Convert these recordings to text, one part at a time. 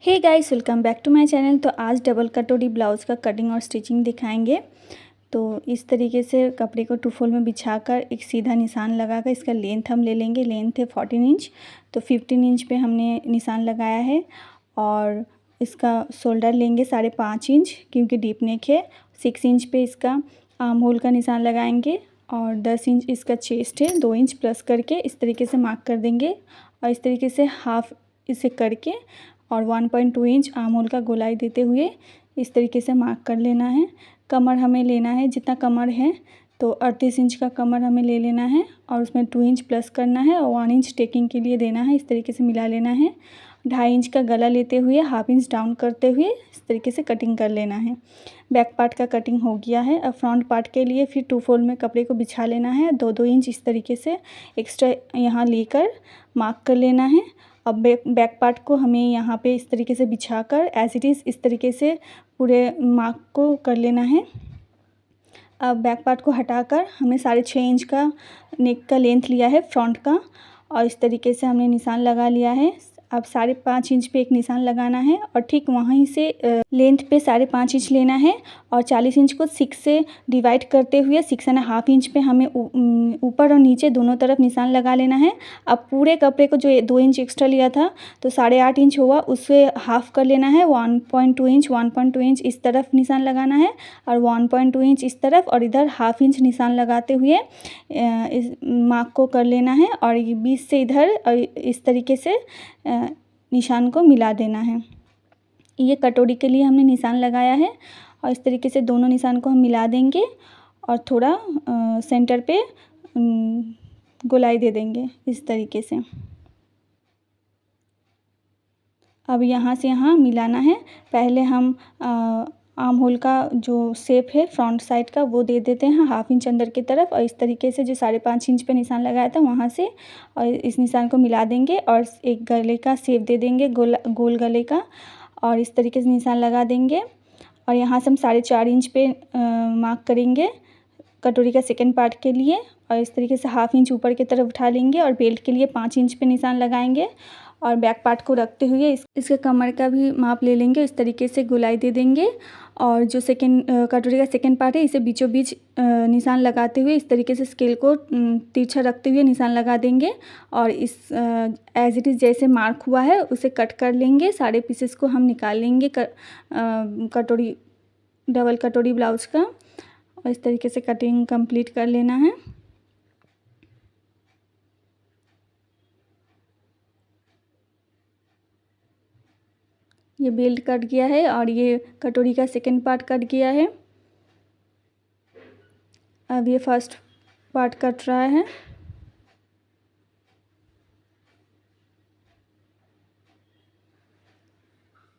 Hey guys, welcome back to my channel. तो आज double कटोरी ब्लाउज़ का कटिंग और स्टिचिंग दिखाएंगे। तो इस तरीके से कपड़े को टू फोल्ड में बिछाकर एक सीधा निशान लगाकर इसका लेंथ हम ले लेंगे। लेंथ है 14 इंच, तो 15 इंच पे हमने निशान लगाया है। और इसका शोल्डर लेंगे 5.5 इंच, क्योंकि डीप नेक है। 6 इंच पे इसका आर्म होल का निशान लगाएंगे और 10 इंच इसका चेस्ट है। 2 इंच प्लस करके इस तरीके से मार्क कर देंगे और इस तरीके से हाफ इसे करके और 1.2 इंच आर्म होल का गोलाई देते हुए इस तरीके से मार्क कर लेना है। कमर हमें लेना है, जितना कमर है तो 38 इंच का कमर हमें ले लेना है और उसमें 2 इंच प्लस करना है और 1 इंच टेकिंग के लिए देना है। इस तरीके से मिला लेना है। 2.5 इंच का गला लेते हुए हाफ इंच डाउन करते हुए इस तरीके से कटिंग कर लेना है। बैक पार्ट का कटिंग हो गया है। अब फ्रंट पार्ट के लिए फिर टू फोल्ड में कपड़े को बिछा लेना है। 2-2 इंच इस तरीके से एक्स्ट्रा यहाँ लेकर मार्क कर लेना है। अब बैक पार्ट को हमें यहाँ पे इस तरीके से बिछाकर एज इट इज़ इस तरीके से पूरे मार्क को कर लेना है। अब बैक पार्ट को हटाकर हमें 6.5 इंच का नेक का लेंथ लिया है फ्रंट का और इस तरीके से हमने निशान लगा लिया है। अब 5.5 इंच पे एक निशान लगाना है और ठीक वहीं से लेंथ पे 5.5 इंच लेना है और 40 इंच को 6 से डिवाइड करते हुए 6.5 इंच पे हमें ऊपर और नीचे दोनों तरफ निशान लगा लेना है। अब पूरे कपड़े को जो 2 इंच एक्स्ट्रा लिया था तो 8.5 इंच हुआ, उससे हाफ कर लेना है। 1.2 इंच इस तरफ निशान लगाना है और 1.2 इंच इस तरफ और इधर हाफ इंच निशान लगाते हुए इस मार्क को कर लेना है और ये बीच से इधर और इस तरीके से निशान को मिला देना है। ये कटोरी के लिए हमने निशान लगाया है और इस तरीके से दोनों निशान को हम मिला देंगे और थोड़ा सेंटर पे गोलाई दे देंगे इस तरीके से। अब यहाँ से यहाँ मिलाना है। पहले हम आर्म होल का जो शेप है फ्रंट साइड का वो दे देते हैं हाफ इंच अंदर की तरफ और इस तरीके से जो 5.5 इंच पे निशान लगाया था वहाँ से और इस निशान को मिला देंगे और एक गले का शेप दे देंगे गोल गले का और इस तरीके से निशान लगा देंगे। और यहाँ से हम 4.5 इंच पे मार्क करेंगे कटोरी का सेकेंड पार्ट के लिए और इस तरीके से हाफ इंच ऊपर की तरफ उठा लेंगे और बेल्ट के लिए 5 इंच पे निशान लगाएंगे और बैक पार्ट को रखते हुए इसके कमर का भी माप ले लेंगे। इस तरीके से गोलाई दे देंगे और जो कटोरी का सेकेंड पार्ट है इसे बीचों बीच निशान लगाते हुए इस तरीके से स्केल को तिरछा रखते हुए निशान लगा देंगे और इस एज इट इज़ जैसे मार्क हुआ है उसे कट कर लेंगे। सारे पीसेस को हम निकाल लेंगे कटोरी डबल कटोरी ब्लाउज का और इस तरीके से कटिंग कंप्लीट कर लेना है। ये बेल्ट कट गया है और ये कटोरी का सेकेंड पार्ट कट गया है। अब ये फर्स्ट पार्ट कट रहा है।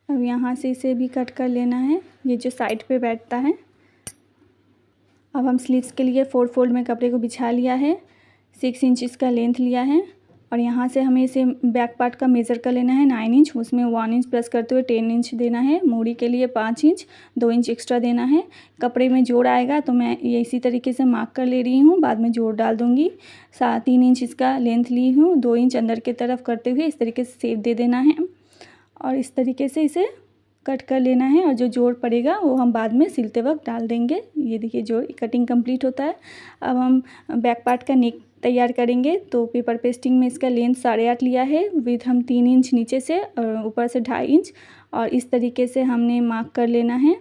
अब यहाँ से इसे भी कट कर लेना है, ये जो साइड पे बैठता है। अब हम स्लीव्स के लिए 4 फोल्ड में कपड़े को बिछा लिया है। 6 इंच इसका लेंथ लिया है और यहाँ से हमें इसे बैक पार्ट का मेज़र कर लेना है 9 इंच। उसमें 1 इंच प्लस करते हुए 10 इंच देना है। मूड़ी के लिए 5 इंच, 2 इंच एक्स्ट्रा देना है। कपड़े में जोड़ आएगा तो मैं ये इसी तरीके से मार्क कर ले रही हूँ, बाद में जोड़ डाल दूँगी। 3 इंच इसका लेंथ ली हूँ, 2 इंच अंदर की तरफ करते हुए इस तरीके से शेप दे देना है और इस तरीके से इसे कट कर लेना है और जो जोड़ पड़ेगा वो हम बाद में सिलते वक्त डाल देंगे। ये देखिए जोड़ कटिंग कंप्लीट होता है। अब हम बैक पार्ट का नेक तैयार करेंगे। तो पेपर पेस्टिंग में इसका लेंथ 8.5 लिया है, विथ हम 3 इंच नीचे से और ऊपर से 2.5 इंच और इस तरीके से हमने मार्क कर लेना है।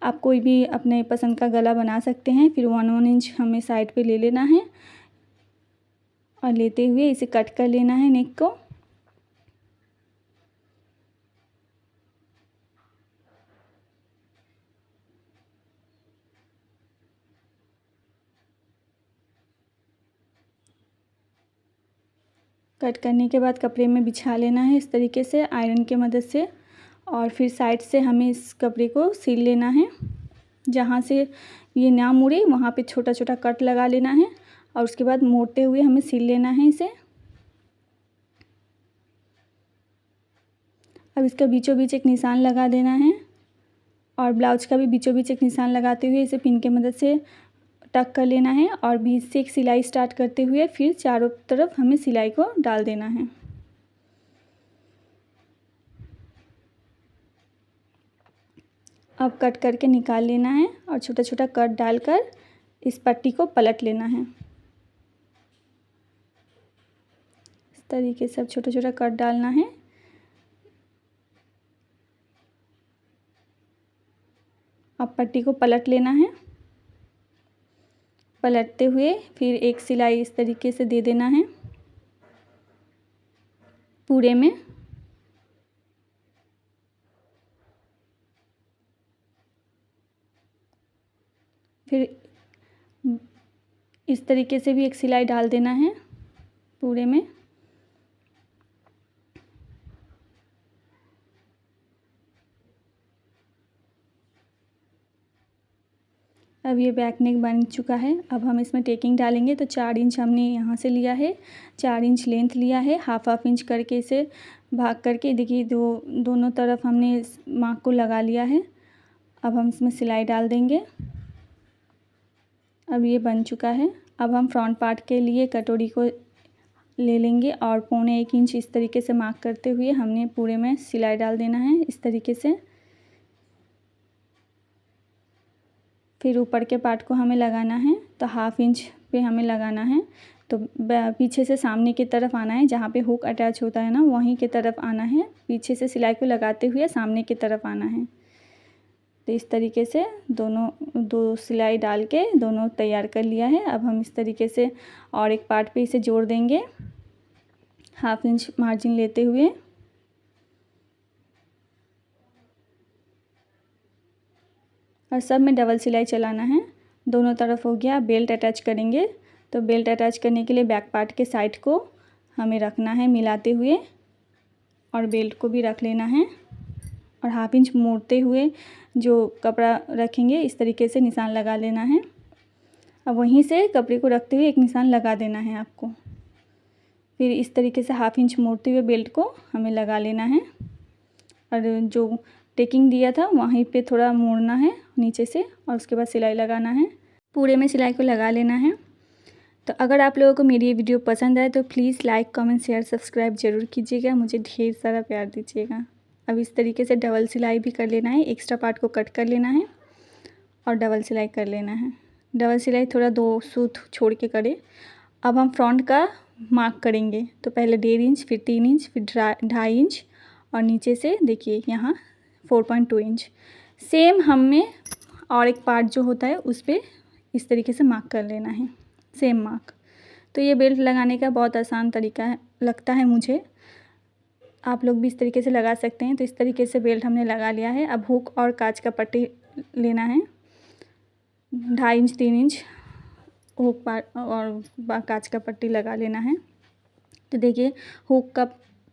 आप कोई भी अपने पसंद का गला बना सकते हैं। फिर 1 इंच हमें साइड पे ले लेना है और लेते हुए इसे कट कर लेना है नेक को। कट करने के बाद कपड़े में बिछा लेना है इस तरीके से आयरन की मदद से और फिर साइड से हमें इस कपड़े को सिल लेना है। जहाँ से ये ना मुड़े वहाँ पे छोटा छोटा कट लगा लेना है और उसके बाद मोड़ते हुए हमें सिल लेना है इसे। अब इसका बीचों बीच एक निशान लगा देना है और ब्लाउज का भी बीचों बीच एक निशान लगाते हुए इसे पिन की मदद से टक कर लेना है और बीच से एक सिलाई स्टार्ट करते हुए फिर चारों तरफ हमें सिलाई को डाल देना है। अब कट करके निकाल लेना है और छोटा छोटा कट डालकर इस पट्टी को पलट लेना है। इस तरीके से अब छोटा छोटा कट डालना है। अब पट्टी को पलट लेना है। पलटते हुए फिर एक सिलाई इस तरीके से दे देना है पूरे में। फिर इस तरीके से भी एक सिलाई डाल देना है पूरे में। अब ये बैक नेक बन चुका है। अब हम इसमें टेकिंग डालेंगे। तो 4 इंच हमने यहाँ से लिया है, 4 इंच लेंथ लिया है, हाफ इंच करके इसे भाग करके देखिए दोनों तरफ हमने इस मार्क को लगा लिया है। अब हम इसमें सिलाई डाल देंगे। अब ये बन चुका है। अब हम फ्रंट पार्ट के लिए कटोरी को ले लेंगे और 1.25 इंच इस तरीके से मार्क करते हुए हमने पूरे में सिलाई डाल देना है इस तरीके से। फिर ऊपर के पार्ट को हमें लगाना है, तो हाफ इंच पे हमें लगाना है। तो पीछे से सामने की तरफ आना है, जहाँ पे हुक अटैच होता है ना वहीं की तरफ आना है। पीछे से सिलाई को लगाते हुए सामने की तरफ आना है। तो इस तरीके से दो सिलाई डाल के दोनों तैयार कर लिया है। अब हम इस तरीके से और एक पार्ट पे इसे जोड़ देंगे हाफ इंच मार्जिन लेते हुए। और सब में डबल सिलाई चलाना है। दोनों तरफ हो गया। बेल्ट अटैच करेंगे, तो बेल्ट अटैच करने के लिए बैक पार्ट के साइड को हमें रखना है मिलाते हुए और बेल्ट को भी रख लेना है और हाफ इंच मोड़ते हुए जो कपड़ा रखेंगे इस तरीके से निशान लगा लेना है। अब वहीं से कपड़े को रखते हुए एक निशान लगा देना है आपको। फिर इस तरीके से हाफ इंच मोड़ते हुए बेल्ट को हमें लगा लेना है और जो टेकिंग दिया था वहीं पे थोड़ा मोड़ना है नीचे से और उसके बाद सिलाई लगाना है। पूरे में सिलाई को लगा लेना है। तो अगर आप लोगों को मेरी ये वीडियो पसंद आए तो please like, comment, share, subscribe ज़रूर कीजिएगा। मुझे ढेर सारा प्यार दीजिएगा। अब इस तरीके से डबल सिलाई भी कर लेना है। एक्स्ट्रा पार्ट को कट कर लेना है और डबल सिलाई कर लेना है। डबल सिलाई थोड़ा 2 सूत छोड़ के करें। अब हम फ्रंट का मार्क करेंगे। तो पहले 1.5 इंच, फिर 3 इंच, फिर 2.5 इंच और नीचे से देखिए यहाँ 4.2 इंच। सेम हमें और एक पार्ट जो होता है उस पर इस तरीके से मार्क कर लेना है, सेम मार्क। तो ये बेल्ट लगाने का बहुत आसान तरीका है लगता है मुझे। आप लोग भी इस तरीके से लगा सकते हैं। तो इस तरीके से बेल्ट हमने लगा लिया है। अब हुक और कांच का पट्टी लेना है। 2.5 इंच, 3 इंच हुक पार्ट और कांच का पट्टी लगा लेना है। तो देखिए हुक का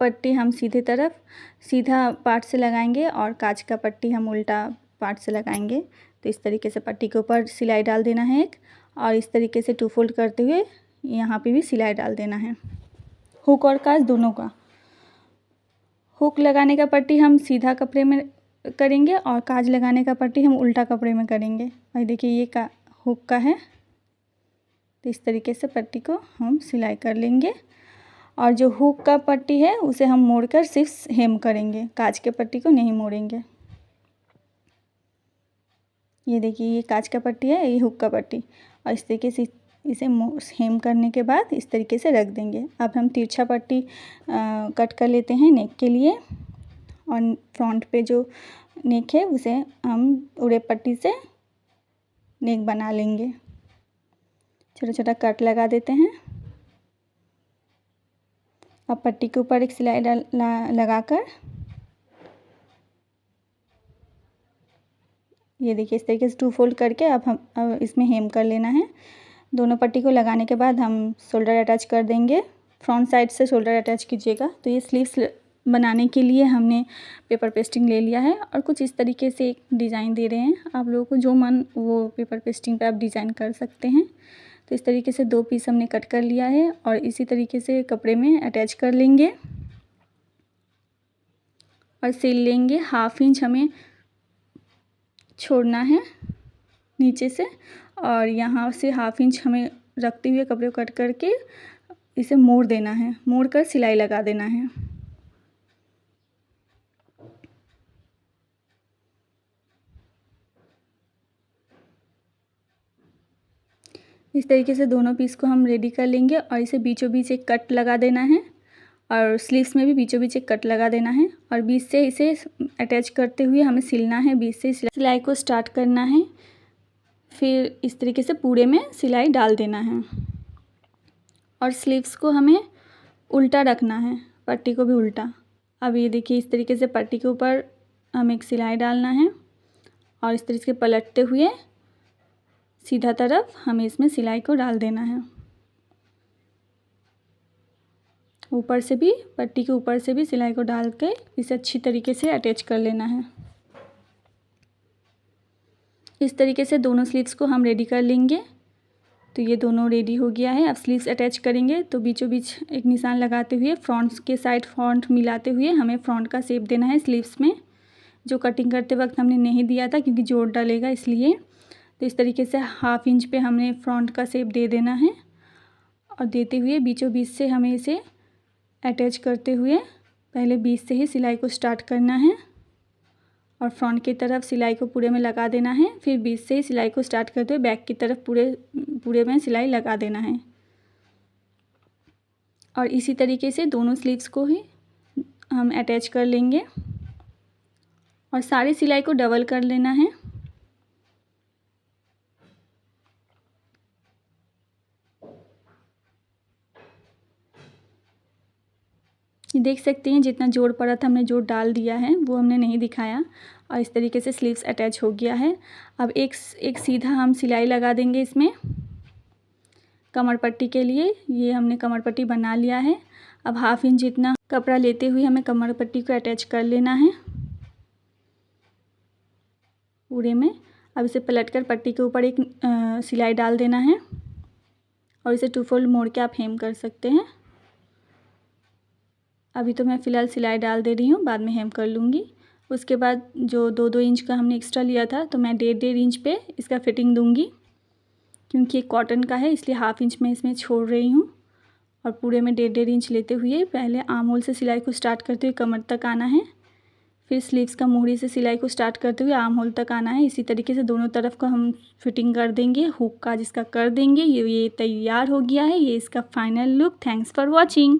पट्टी हम सीधा पार्ट से लगाएंगे और कांच का पट्टी हम उल्टा पार्ट से लगाएंगे। तो इस तरीके से पट्टी के ऊपर सिलाई डाल देना है एक और इस तरीके से 2 फोल्ड करते हुए यहाँ पे भी सिलाई डाल देना है। हुक और कांच दोनों का। हुक लगाने का पट्टी हम सीधा कपड़े में करेंगे और कांच लगाने का पट्टी हम उल्टा कपड़े में करेंगे। और देखिए ये हुक का है। तो इस तरीके से पट्टी को हम सिलाई कर लेंगे और जो हुक का पट्टी है उसे हम मोड़कर सिर्फ हेम करेंगे, कांच के पट्टी को नहीं मोड़ेंगे। ये देखिए ये कांच का पट्टी है, ये हुक का पट्टी और इस तरीके से इसे हेम करने के बाद इस तरीके से रख देंगे। अब हम तिरछा पट्टी कट कर लेते हैं नेक के लिए और फ्रंट पे जो नेक है उसे हम उड़े पट्टी से नेक बना लेंगे। छोटा छोटा कट लगा देते हैं। अब पट्टी के ऊपर एक सिलाई लगाकर ये देखिए इस तरीके से 2 फोल्ड करके अब इसमें हेम कर लेना है। दोनों पट्टी को लगाने के बाद हम शोल्डर अटैच कर देंगे। फ्रंट साइड से शोल्डर अटैच कीजिएगा। तो ये स्लीव्स बनाने के लिए हमने पेपर पेस्टिंग ले लिया है और कुछ इस तरीके से एक डिज़ाइन दे रहे हैं। आप लोगों को जो मन वो पेपर पेस्टिंग पे आप डिज़ाइन कर सकते हैं। तो इस तरीके से 2 पीस हमने कट कर लिया है और इसी तरीके से कपड़े में अटैच कर लेंगे और सिल लेंगे। हाफ इंच हमें छोड़ना है नीचे से और यहाँ से हाफ इंच हमें रखते हुए कपड़े को कट करके इसे मोड़ देना है, मोड़ कर सिलाई लगा देना है। इस तरीके से दोनों पीस को हम रेडी कर लेंगे और इसे बीचों बीच एक कट लगा देना है और स्लीव्स में भी बीचों बीच एक कट लगा देना है और बीच से इसे अटैच करते हुए हमें सिलना है। बीच से सिलाई को स्टार्ट करना है, फिर इस तरीके से पूरे में सिलाई डाल देना है और स्लीव्स को हमें उल्टा रखना है, पट्टी को भी उल्टा। अब ये देखिए इस तरीके से पट्टी के ऊपर हमें एक सिलाई डालना है और इस तरीके से पलटते हुए सीधा तरफ हमें इसमें सिलाई को डाल देना है। ऊपर से भी, पट्टी के ऊपर से भी सिलाई को डाल के इसे अच्छी तरीके से अटैच कर लेना है। इस तरीके से दोनों स्लीव्स को हम रेडी कर लेंगे। तो ये दोनों रेडी हो गया है। अब स्लीव्स अटैच करेंगे तो बीचों बीच एक निशान लगाते हुए फ्रंट के साइड फ्रंट मिलाते हुए हमें फ्रंट का शेप देना है स्लीव्स में, जो कटिंग करते वक्त हमने नहीं दिया था क्योंकि जोड़ डालेगा इसलिए। तो इस तरीके से 1/2 इंच पे हमने फ्रंट का शेप दे देना है और देते हुए बीचों बीच से हमें इसे अटैच करते हुए पहले बीच से ही सिलाई को स्टार्ट करना है और फ्रंट की तरफ सिलाई को पूरे में लगा देना है, फिर बीच से ही सिलाई को स्टार्ट करते हुए बैक की तरफ पूरे में सिलाई लगा देना है। और इसी तरीके से दोनों स्लीव्स को ही हम अटैच कर लेंगे और सारी सिलाई को डबल कर लेना है। ये देख सकते हैं जितना जोड़ पड़ा था हमने जोड़ डाल दिया है, वो हमने नहीं दिखाया और इस तरीके से स्लीव्स अटैच हो गया है। अब एक सीधा हम सिलाई लगा देंगे इसमें कमर पट्टी के लिए। ये हमने कमर पट्टी बना लिया है। अब 1/2 इंच जितना कपड़ा लेते हुए हमें कमर पट्टी को अटैच कर लेना है पूरे में। अब इसे पलटकर पट्टी के ऊपर एक सिलाई डाल देना है और इसे 2 फोल्ड मोड़ के आप हेम कर सकते हैं। अभी तो मैं फ़िलहाल सिलाई डाल दे रही हूँ, बाद में हेम कर लूँगी। उसके बाद जो 2-2 इंच का हमने एक्स्ट्रा लिया था तो मैं 1.5 इंच पे इसका फिटिंग दूँगी, क्योंकि कॉटन का है इसलिए 1/2 इंच में इसमें छोड़ रही हूँ। और पूरे में 1.5 इंच लेते हुए पहले आर्म होल से सिलाई को स्टार्ट करते हुए कमर तक आना है, फिर स्लीव्स का मोहरी से सिलाई को स्टार्ट करते हुए आर्म होल तक आना है। इसी तरीके से दोनों तरफ का हम फिटिंग कर देंगे, हुक का जिसका कर देंगे। ये तैयार हो गया है, ये इसका final look. Thanks for watching.